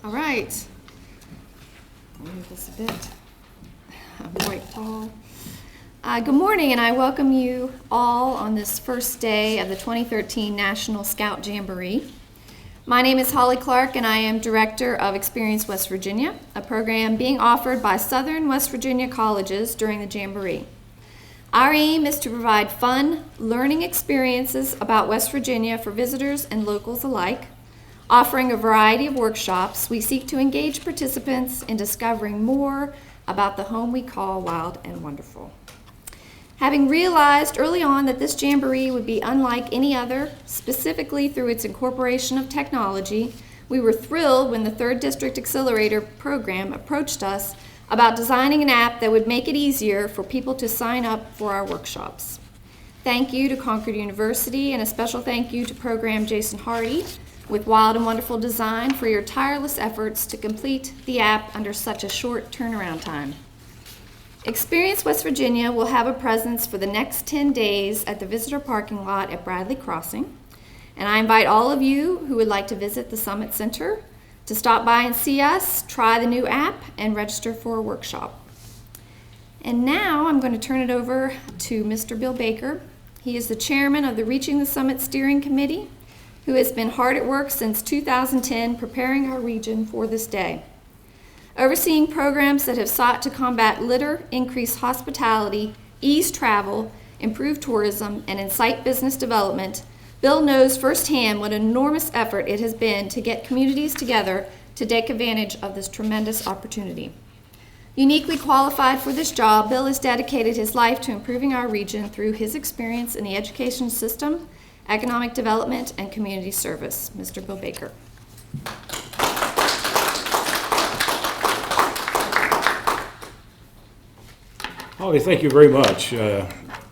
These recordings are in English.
All right. I'll move this a bit. Avoid Paul. Good morning, and I welcome you all on this first day of the 2013 National Scout Jamboree. My name is Holly Clark, and I am Director of Experience West Virginia, a program being offered by Southern West Virginia colleges during the Jamboree. Our aim is to provide fun, learning experiences about West Virginia for visitors and locals alike. Offering a variety of workshops, we seek to engage participants in discovering more about the home we call wild and wonderful. Having realized early on that this Jamboree would be unlike any other, specifically through its incorporation of technology, we were thrilled when the 3rd District Accelerator program approached us about designing an app that would make it easier for people to sign up for our workshops. Thank you to Concord University, and a special thank you to Program Jason Hardy with Wild and Wonderful Design for your tireless efforts to complete the app under such a short turnaround time. Experience West Virginia will have a presence for the next 10 days at the visitor parking lot at Bradley Crossing, and I invite all of you who would like to visit the Summit Center to stop by and see us, try the new app, and register for a workshop. And now I'm going to turn it over to Mr. Bill Baker. He is the chairman of the Reaching the Summit Steering Committee, who has been hard at work since 2010 preparing our region for this day. Overseeing programs that have sought to combat litter, increase hospitality, ease travel, improve tourism, and incite business development, Bill knows firsthand what an enormous effort it has been to get communities together to take advantage of this tremendous opportunity. Uniquely qualified for this job, Bill has dedicated his life to improving our region through his experience in the education system, economic development, and community service. Mr. Bill Baker. Holly, thank you very much.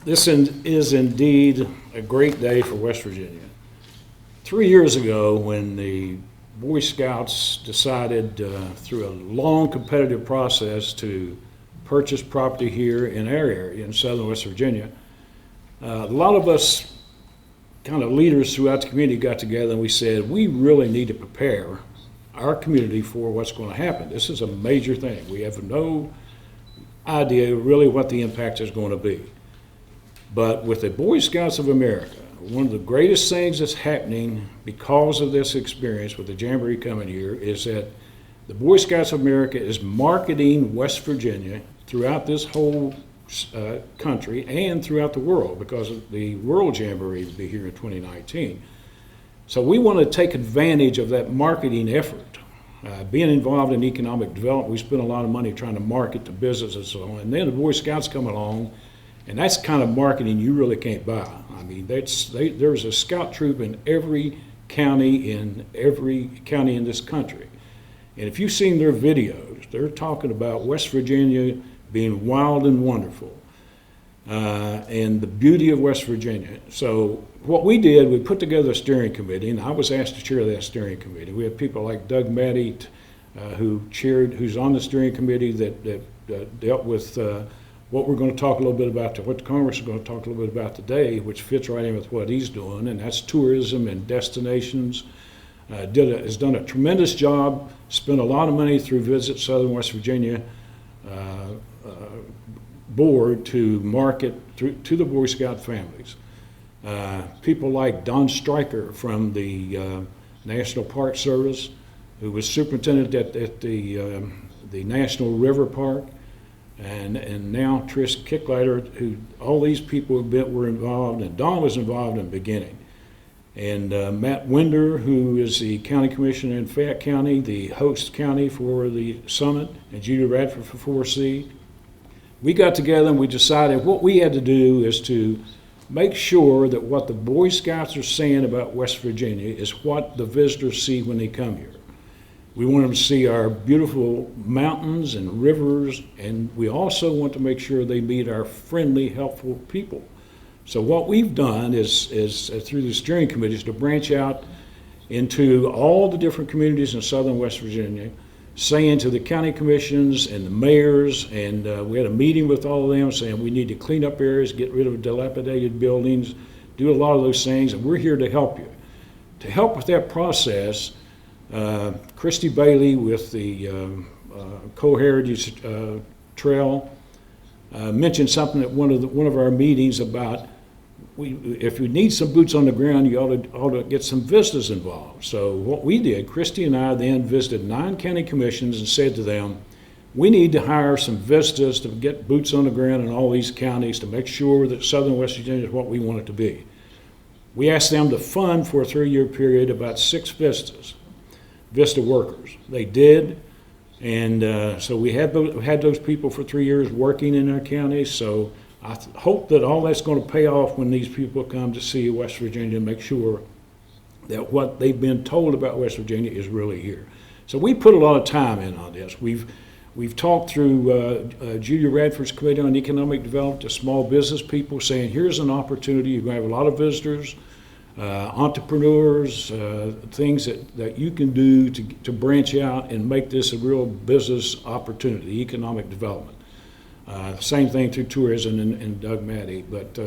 This is indeed a great day for West Virginia. 3 years ago, when the Boy Scouts decided through a long competitive process to purchase property here in our area in southern West Virginia, a lot of us kind of leaders throughout the community got together and we said, we really need to prepare our community for what's going to happen. This is a major thing. We have no idea really what the impact is going to be. But with the Boy Scouts of America, one of the greatest things that's happening because of this experience with the Jamboree coming here is that the Boy Scouts of America is marketing West Virginia throughout this whole country and throughout the world, because the World Jamboree will be here in 2019. So we want to take advantage of that marketing effort. Being involved in economic development, we spend a lot of money trying to market to businesses and so on. And then the Boy Scouts come along, and that's kind of marketing you really can't buy. I mean, there's a scout troop in every county in this country. And if you've seen their videos, they're talking about West Virginia being wild and wonderful, and the beauty of West Virginia. So what we did, we put together a steering committee, and I was asked to chair that steering committee. We have people like Doug Matty, who's on the steering committee that dealt with what we're going to talk a little bit about, what the Congress is going to talk a little bit about today, which fits right in with what he's doing, and that's tourism and destinations. Has done a tremendous job, spent a lot of money through Visit Southern West Virginia board to market to the Boy Scout families. People like Don Stryker from the National Park Service, who was superintendent at the National River Park, and now Trish Kicklighter, who all these people were involved, and Don was involved in the beginning. And Matt Winder, who is the county commissioner in Fayette County, the host county for the summit, and Judy Radford for 4C. We got together and we decided what we had to do is to make sure that what the Boy Scouts are saying about West Virginia is what the visitors see when they come here. We want them to see our beautiful mountains and rivers, and we also want to make sure they meet our friendly, helpful people. So what we've done is through the steering committee is to branch out into all the different communities in southern West Virginia, saying to the county commissions and the mayors, and we had a meeting with all of them saying we need to clean up areas, get rid of dilapidated buildings, do a lot of those things, and we're here to help you. To help with that process, Christy Bailey with the Co-Heritage Trail mentioned something at one of our meetings about if you need some boots on the ground, you ought to get some visitors involved. So what we did, Christy and I then visited 9 county commissions and said to them, we need to hire some visitors to get boots on the ground in all these counties to make sure that Southern West Virginia is what we want it to be. We asked them to fund for a 3-year period about 6 Vista workers. They did, and so we had those people for 3 years working in our counties. So I hope that all that's going to pay off when these people come to see West Virginia and make sure that what they've been told about West Virginia is really here. So we put a lot of time in on this. We've talked through Julia Radford's Committee on Economic Development to small business people, saying here's an opportunity. You're going to have a lot of visitors, entrepreneurs, things that you can do to branch out and make this a real business opportunity, economic development. Same thing through tourism and Doug Maddie. But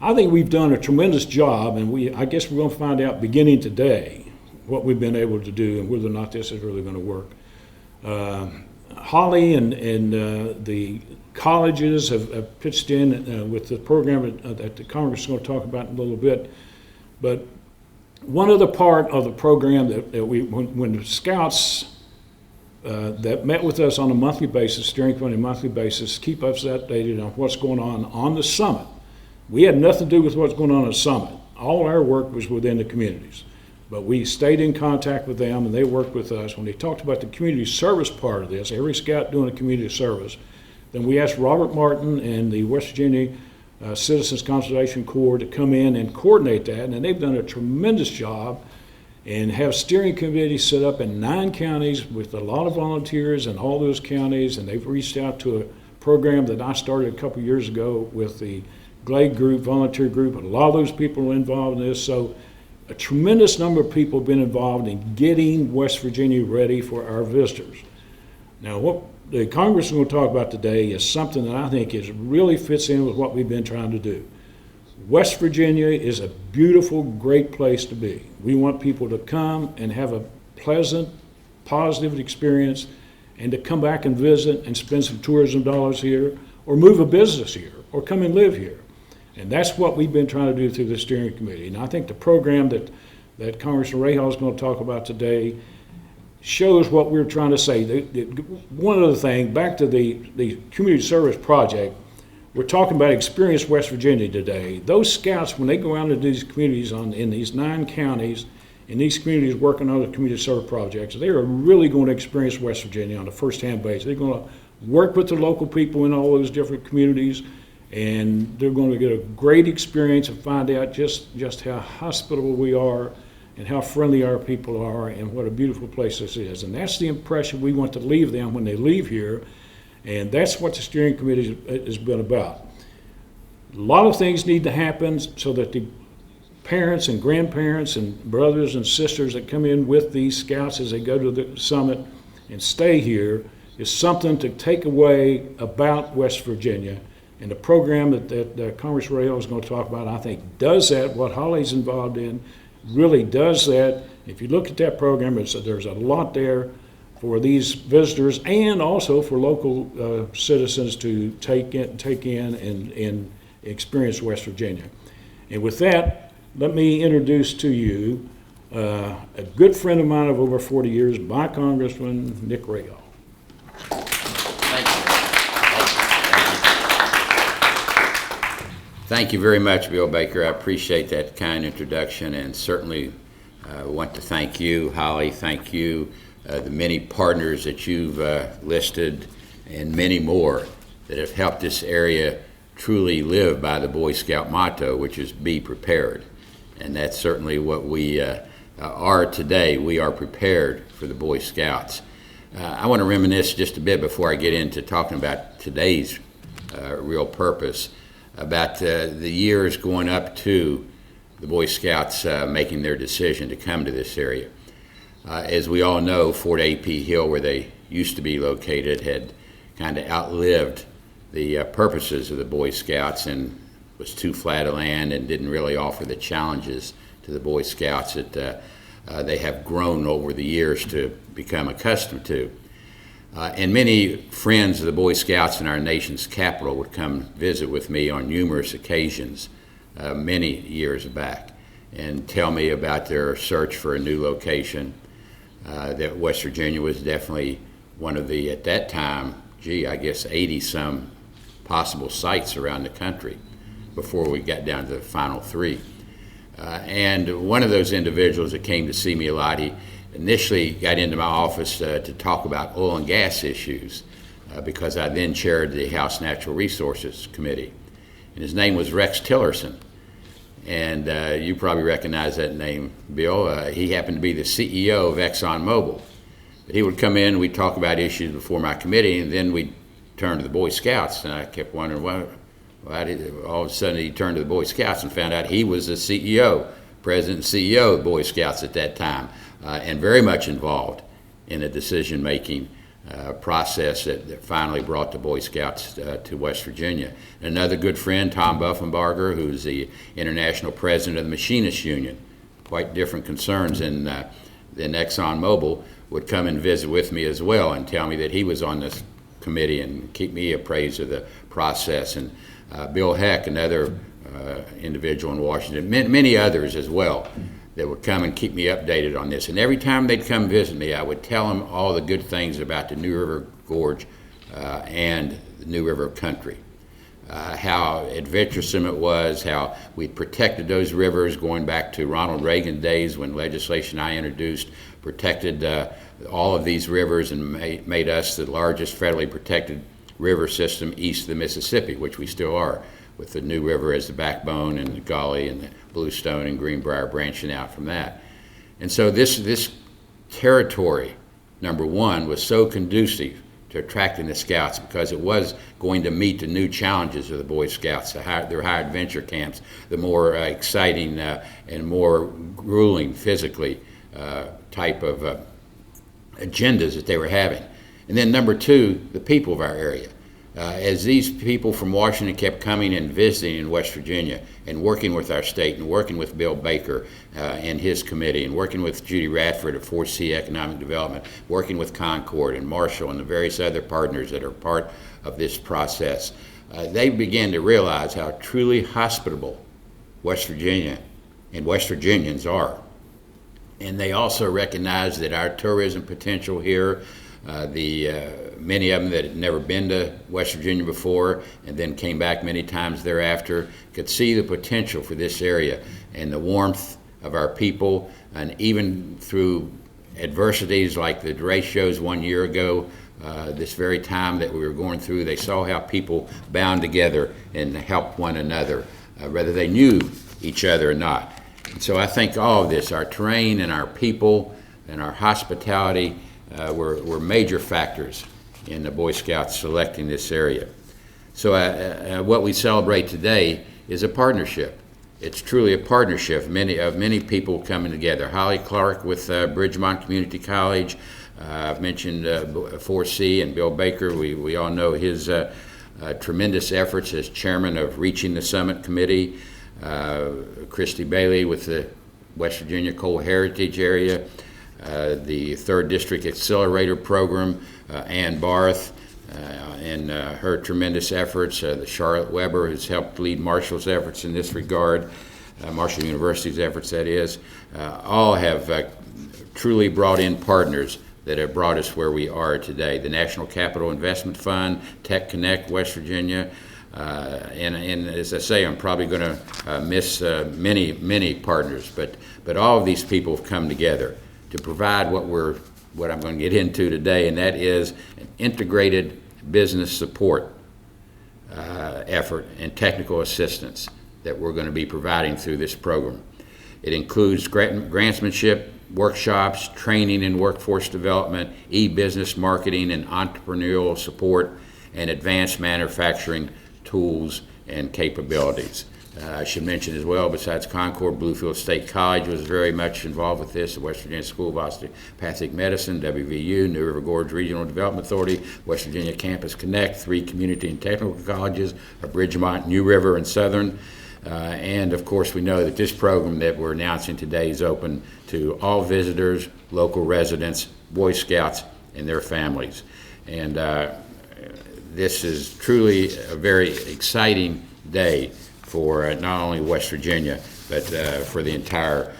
I think we've done a tremendous job, and I guess we're going to find out beginning today what we've been able to do and whether or not this is really going to work. Holly and the colleges have pitched in with the program that the Congress is going to talk about in a little bit. But one other part of the program that when the Scouts that met with us on a monthly basis, steering committee monthly basis, keep us updated on what's going on the summit. We had nothing to do with what's going on at the summit. All our work was within the communities. But we stayed in contact with them, and they worked with us. When they talked about the community service part of this, every scout doing a community service, then we asked Robert Martin and the West Virginia Citizens Conservation Corps to come in and coordinate that, and they've done a tremendous job and have steering committees set up in 9 counties with a lot of volunteers in all those counties, and they've reached out to a program that I started a couple years ago with the Glade Group, volunteer group, and a lot of those people are involved in this. So a tremendous number of people have been involved in getting West Virginia ready for our visitors. Now, what the Congress is going to talk about today is something that I think really fits in with what we've been trying to do. West Virginia is a beautiful, great place to be. We want people to come and have a pleasant, positive experience and to come back and visit and spend some tourism dollars here or move a business here or come and live here. And that's what we've been trying to do through the steering committee. And I think the program that Congressman Rahal is going to talk about today shows what we're trying to say. One other thing, back to the community service project, we're talking about Experience West Virginia today. Those scouts, when they go out into these communities in these 9 counties, in these communities working on the community service projects, they are really going to experience West Virginia on a first-hand basis. They're going to work with the local people in all those different communities, and they're going to get a great experience and find out just how hospitable we are and how friendly our people are and what a beautiful place this is. And that's the impression we want to leave them when they leave here, and that's what the steering committee has been about. A lot of things need to happen so that the parents and grandparents and brothers and sisters that come in with these scouts as they go to the summit and stay here is something to take away about West Virginia. And the program that Congressman Rahal is going to talk about, I think, does that. What Holly's involved in really does that. If you look at that program, there's a lot there for these visitors and also for local citizens to take in and experience West Virginia. And with that, let me introduce to you a good friend of mine of over 40 years, my Congressman Nick Rahal. Thank you very much, Bill Baker. I appreciate that kind introduction, and certainly want to thank you, Holly. Thank you, the many partners that you've listed, and many more that have helped this area truly live by the Boy Scout motto, which is be prepared. And that's certainly what we are today. We are prepared for the Boy Scouts. I want to reminisce just a bit before I get into talking about today's real purpose about the years going up to the Boy Scouts making their decision to come to this area. As we all know, Fort A.P. Hill, where they used to be located, had kind of outlived the purposes of the Boy Scouts and was too flat a land and didn't really offer the challenges to the Boy Scouts that they have grown over the years to become accustomed to. And many friends of the Boy Scouts in our nation's capital would come visit with me on numerous occasions many years back and tell me about their search for a new location. That West Virginia was definitely one of the, at that time, I guess 80-some possible sites around the country before we got down to the final 3. And one of those individuals that came to see me a lot, he initially got into my office to talk about oil and gas issues because I then chaired the House Natural Resources Committee. And his name was Rex Tillerson. And you probably recognize that name, Bill. He happened to be the CEO of ExxonMobil. But he would come in, we'd talk about issues before my committee, and then we'd turn to the Boy Scouts. And I kept wondering, why did all of a sudden he turned to the Boy Scouts and found out he was the CEO, president and CEO of Boy Scouts at that time, and very much involved in the decision-making process that finally brought the Boy Scouts to West Virginia. Another good friend, Tom Buffenbarger, who's the international president of the Machinists Union, quite different concerns than ExxonMobil, would come and visit with me as well and tell me that he was on this committee and keep me appraised of the process. And Bill Heck, another individual in Washington, many others as well, that would come and keep me updated on this. And every time they'd come visit me, I would tell them all the good things about the New River Gorge and the New River country. How adventuresome it was, how we protected those rivers going back to Ronald Reagan days when legislation I introduced protected all of these rivers and made us the largest federally protected river system east of the Mississippi, which we still are, with the New River as the backbone and the Gauley and the Bluestone and Greenbrier branching out from that. And so this territory, number one, was so conducive to attracting the Scouts because it was going to meet the new challenges of the Boy Scouts, their high adventure camps, the more exciting and more grueling physically type of agendas that they were having. And then number two, the people of our area. As these people from Washington kept coming and visiting in West Virginia and working with our state and working with Bill Baker and his committee and working with Judy Radford at 4C Economic Development, working with Concord and Marshall and the various other partners that are part of this process, they began to realize how truly hospitable West Virginia and West Virginians are. And they also recognize that our tourism potential here, many of them that had never been to West Virginia before and then came back many times thereafter, could see the potential for this area and the warmth of our people. And even through adversities like the derechos 1 year ago, this very time that we were going through, they saw how people bound together and helped one another, whether they knew each other or not. And so I think all of this, our terrain and our people and our hospitality, were major factors in the Boy Scouts selecting this area. So what we celebrate today is a partnership. It's truly a partnership of many people coming together. Holly Clark with Bridgemont Community College. I've mentioned 4C and Bill Baker. We all know his tremendous efforts as chairman of Reaching the Summit Committee. Christy Bailey with the West Virginia Coal Heritage Area. The 3rd District Accelerator Program, Ann Barth, and her tremendous efforts, the Charlotte Weber, who's helped lead Marshall's efforts in this regard, Marshall University's efforts, that is, all have truly brought in partners that have brought us where we are today. The National Capital Investment Fund, Tech Connect West Virginia, and as I say, I'm probably going to miss many partners, but all of these people have come together to provide what I'm going to get into today, and that is an integrated business support effort and technical assistance that we're going to be providing through this program. It includes grantsmanship, workshops, training and workforce development, e-business marketing and entrepreneurial support, and advanced manufacturing tools and capabilities. I should mention as well, besides Concord, Bluefield State College was very much involved with this, the West Virginia School of Osteopathic Medicine, WVU, New River Gorge Regional Development Authority, West Virginia Campus Connect, 3 community and technical colleges, Bridgemont, New River, and Southern, And of course, we know that this program that we're announcing today is open to all visitors, local residents, Boy Scouts, and their families. And this is truly a very exciting day for not only West Virginia, but for the entire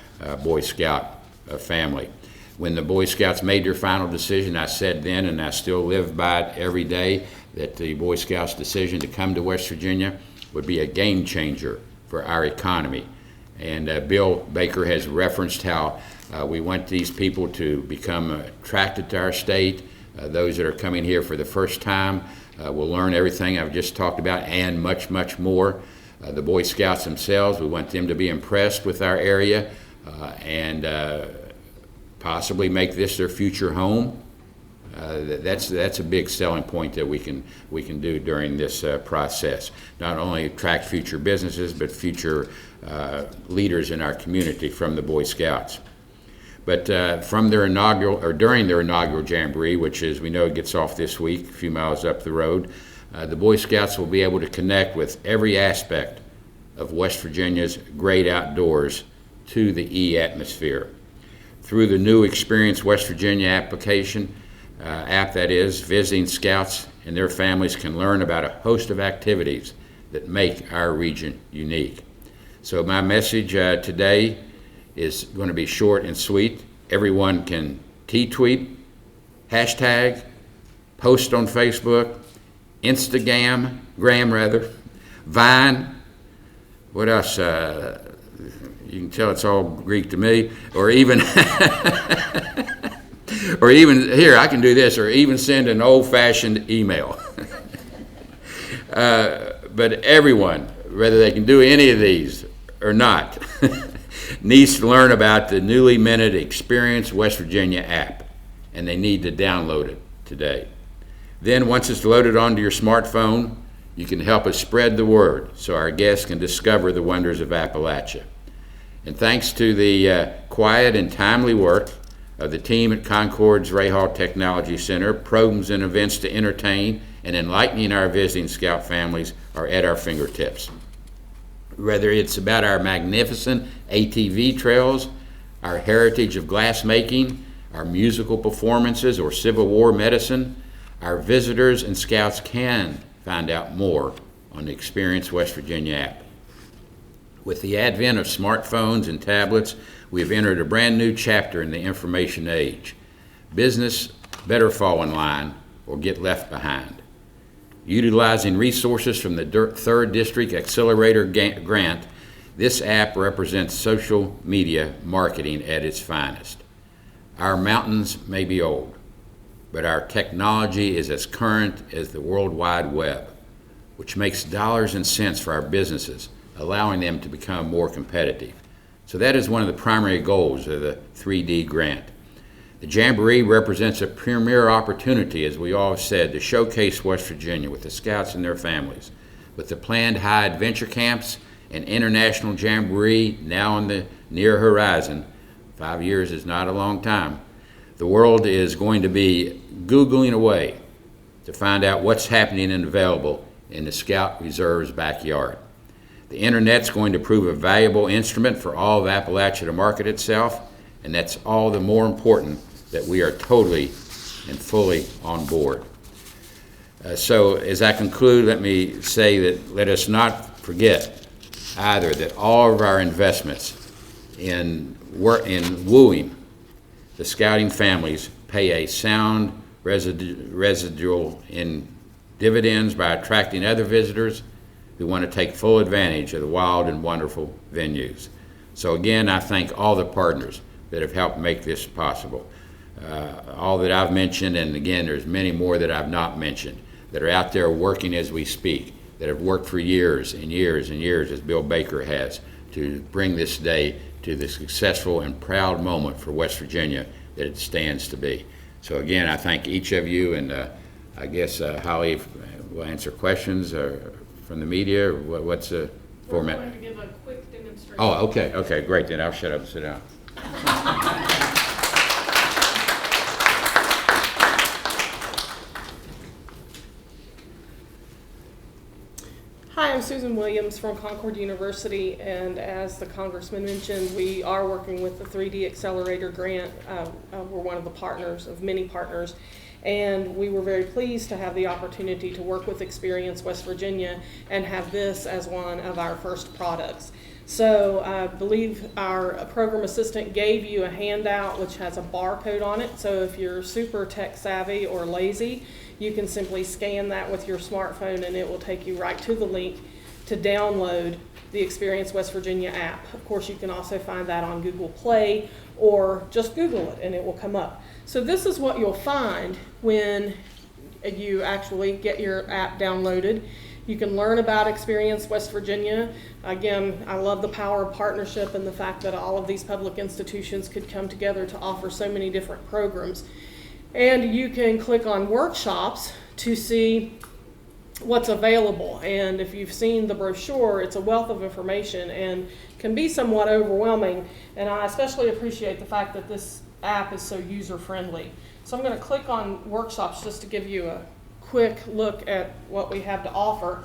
Boy Scout family. When the Boy Scouts made their final decision, I said then, and I still live by it every day, that the Boy Scouts' decision to come to West Virginia would be a game changer for our economy. And Bill Baker has referenced how we want these people to become attracted to our state. Those that are coming here for the first time will learn everything I've just talked about and much, much more. The Boy Scouts themselves, we want them to be impressed with our area and possibly make this their future home. That's a big selling point that we can do during this process. Not only attract future businesses, but future leaders in our community from the Boy Scouts. But from their inaugural, or during their inaugural Jamboree, which is, we know, gets off this week, a few miles up the road, the Boy Scouts will be able to connect with every aspect of West Virginia's great outdoors to the e-atmosphere. Through the new Experience West Virginia application, app that is, visiting scouts and their families can learn about a host of activities that make our region unique. So my message today is going to be short and sweet. Everyone can T-tweet, hashtag, post on Facebook, Instagram, Vine, what else? You can tell it's all Greek to me, or even or even, here, I can do this, or even send an old-fashioned email. But everyone, whether they can do any of these or not, needs to learn about the newly minted Experience West Virginia app, and they need to download it today. Then, once it's loaded onto your smartphone, you can help us spread the word so our guests can discover the wonders of Appalachia. And thanks to the quiet and timely work of the team at Concord's Rahal Technology Center, programs and events to entertain and enlightening our visiting Scout families are at our fingertips. Whether it's about our magnificent ATV trails, our heritage of glass making, our musical performances, or Civil War medicine, our visitors and Scouts can find out more on the Experience West Virginia app. With the advent of smartphones and tablets, we have entered a brand new chapter in the information age. Business better fall in line or get left behind. Utilizing resources from the 3rd District Accelerator Grant, this app represents social media marketing at its finest. Our mountains may be old, but our technology is as current as the World Wide Web, which makes dollars and cents for our businesses, allowing them to become more competitive. So that is one of the primary goals of the 3D grant. The Jamboree represents a premier opportunity, as we all have said, to showcase West Virginia with the Scouts and their families. With the planned high adventure camps and international Jamboree now on the near horizon, 5 years is not a long time, the world is going to be Googling away to find out what's happening and available in the Scout Reserve's backyard. The Internet's going to prove a valuable instrument for all of Appalachia to market itself, and that's all the more important that we are totally and fully on board. So as I conclude, let me say that let us not forget either that all of our investments in wooing the scouting families pay a sound residual in dividends by attracting other visitors who want to take full advantage of the wild and wonderful venues. So again, I thank all the partners that have helped make this possible. All that I've mentioned, and again, there's many more that I've not mentioned, that are out there working as we speak, that have worked for years and years and years, as Bill Baker has, to bring this day to the successful and proud moment for West Virginia that it stands to be. So again, I thank each of you, and I guess Holly will answer questions from the media, or what's the format? We're going to give a quick demonstration. Oh, okay, great, then I'll shut up and sit down. Hi I'm Susan Williams from Concord University, and as the Congressman mentioned, we are working with the 3D Accelerator Grant. We're one of the partners of many partners, and we were very pleased to have the opportunity to work with Experience West Virginia and have this as one of our first products. So I believe our program assistant gave you a handout which has a barcode on it, so if you're super tech savvy or lazy, you can simply scan that with your smartphone and it will take you right to the link to download the Experience West Virginia app. Of course, you can also find that on Google Play or just Google it and it will come up. So this is what you'll find when you actually get your app downloaded. You can learn about Experience West Virginia. Again, I love the power of partnership and the fact that all of these public institutions could come together to offer so many different programs. And you can click on workshops to see what's available. And if you've seen the brochure, it's a wealth of information and can be somewhat overwhelming. And I especially appreciate the fact that this app is so user-friendly. So I'm going to click on workshops just to give you a quick look at what we have to offer.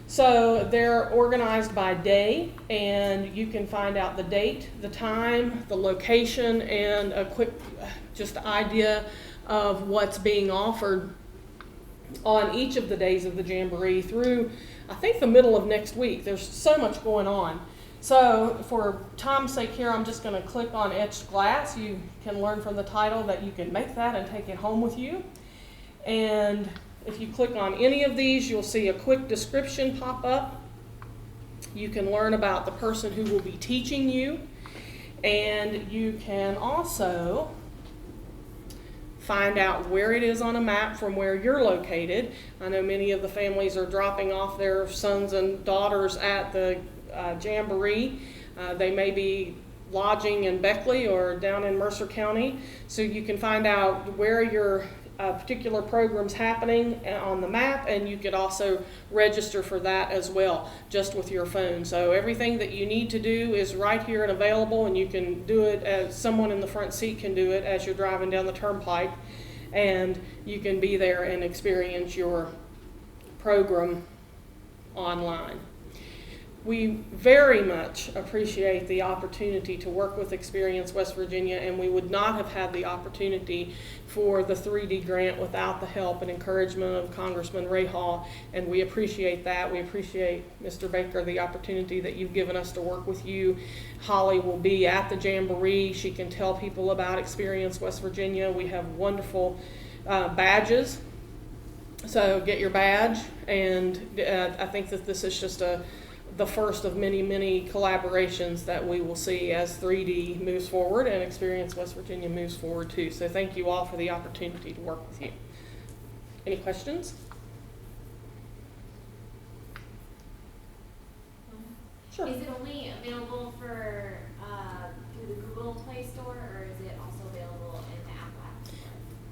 So they're organized by day, and you can find out the date, the time, the location, and a quick just idea of what's being offered on each of the days of the Jamboree through, I think, the middle of next week. There's so much going on. So for time's sake here, I'm just going to click on Etched Glass. You can learn from the title that you can make that and take it home with you. And if you click on any of these, you'll see a quick description pop up. You can learn about the person who will be teaching you. And you can also find out where it is on a map from where you're located. I know many of the families are dropping off their sons and daughters at the Jamboree. They may be lodging in Beckley or down in Mercer County. So you can find out where your particular program's happening on the map, and you could also register for that as well, just with your phone. So everything that you need to do is right here and available, and you can do it as someone in the front seat can do it as you're driving down the turnpike, and you can be there and experience your program online. We very much appreciate the opportunity to work with Experience West Virginia, and we would not have had the opportunity for the 3D grant without the help and encouragement of Congressman Ray Hall, and we appreciate that. We appreciate, Mr. Baker, the opportunity that you've given us to work with you. Holly will be at the Jamboree. She can tell people about Experience West Virginia. We have wonderful badges, so get your badge, and I think that this is just the first of many, many collaborations that we will see as 3D moves forward and Experience West Virginia moves forward too. So thank you all for the opportunity to work with you. Any questions? Sure. Is it only available for through the Google Play Store, or is it also available in the Apple App Store?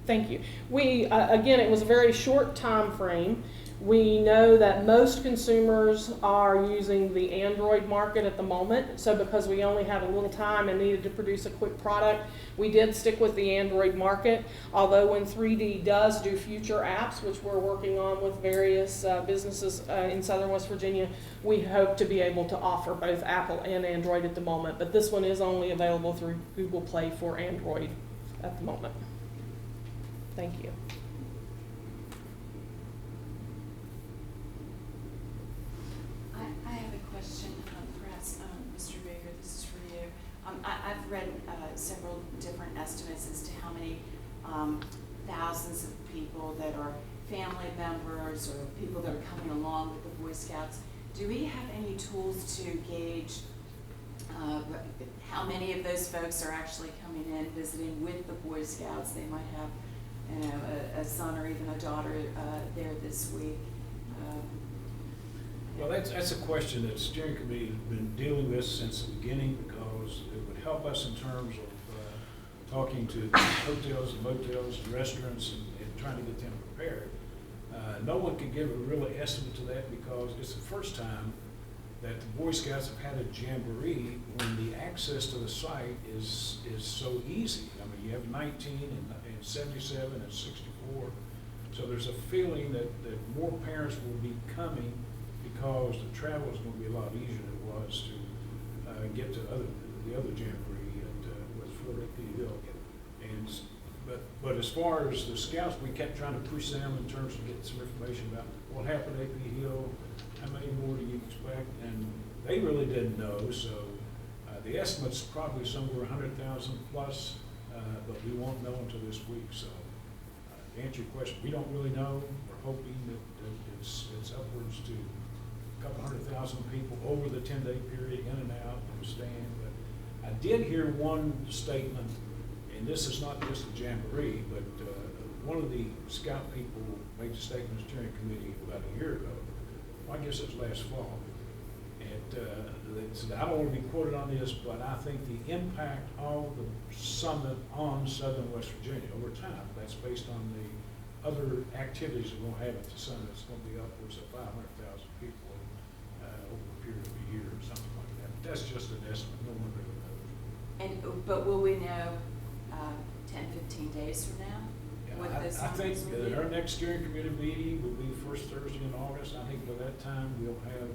Thank you. We, again, it was a very short time frame. We know that most consumers are using the Android market at the moment, so because we only had a little time and needed to produce a quick product, we did stick with the Android market, although when 3D does do future apps, which we're working on with various businesses in Southern West Virginia, we hope to be able to offer both Apple and Android at the moment, but this one is only available through Google Play for Android at the moment. Thank you. I have a question, perhaps, Mr. Baker, this is for you. I've read several different estimates as to how many thousands of people that are family members or people that are coming along with the Boy Scouts. Do we have any tools to gauge how many of those folks are actually coming in, visiting with the Boy Scouts? They might have, you know, a son or even a daughter there this week. Well, that's a question that the steering committee has been dealing with since the beginning, because it would help us in terms of talking to hotels and motels and restaurants and trying to get them prepared. No one can give a real estimate to that because it's the first time that the Boy Scouts have had a jamboree when the access to the site is so easy. I mean, you have 19 and 77 and 64. So there's a feeling that more parents will be coming because the travel is going to be a lot easier than it was to get to the other jamboree at West Florida AP Hill. But as far as the scouts, we kept trying to push them in terms of getting some information about what happened at AP Hill, how many more do you expect, and they really didn't know. So the estimate's probably somewhere 100,000 plus, but we won't know until this week. So to answer your question, we don't really know. We're hoping that it's upwards to a couple 100,000 people over the 10-day period, in and out, and staying. But I did hear one statement, and this is not just a jamboree, but one of the scout people made a statement to the steering committee about a year ago. Well, I guess it was last fall. And they said, I don't want to be quoted on this, but I think the impact of the summit on southern West Virginia over time, that's based on the other activities that we'll have at the summit, it's going to be upwards of 500,000 people over a period of a year or something like that. But that's just an estimate. No one really knows. But will we know 10, 15 days from now? What the I think summits will be? our next steering committee meeting will be first Thursday in August. I think by that time we'll have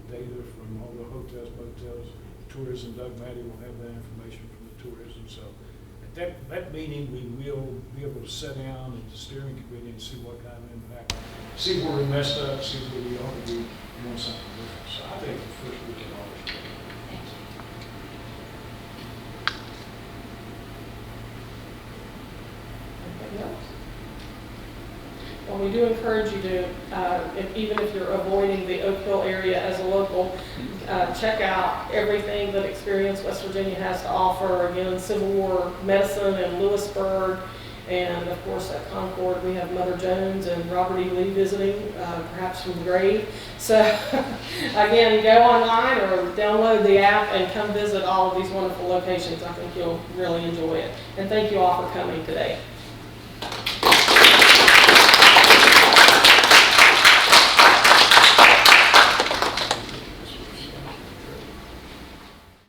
data from all the hotels, motels, tourism. Doug Matty will have that information from the tourism. So at that meeting, we will be able to sit down at the steering committee and see what kind of impact, see where we messed up, see where we ought to be doing something different. So I think the first week in August. Thank you. Anything else? Well, we do encourage you to, even if you're avoiding the Oak Hill area as a local, check out everything that Experience West Virginia has to offer. Again, Civil War medicine in Lewisburg, and of course at Concord we have Mother Jones and Robert E. Lee visiting, perhaps from the grave. So again, go online or download the app and come visit all of these wonderful locations. I think you'll really enjoy it. And thank you all for coming today.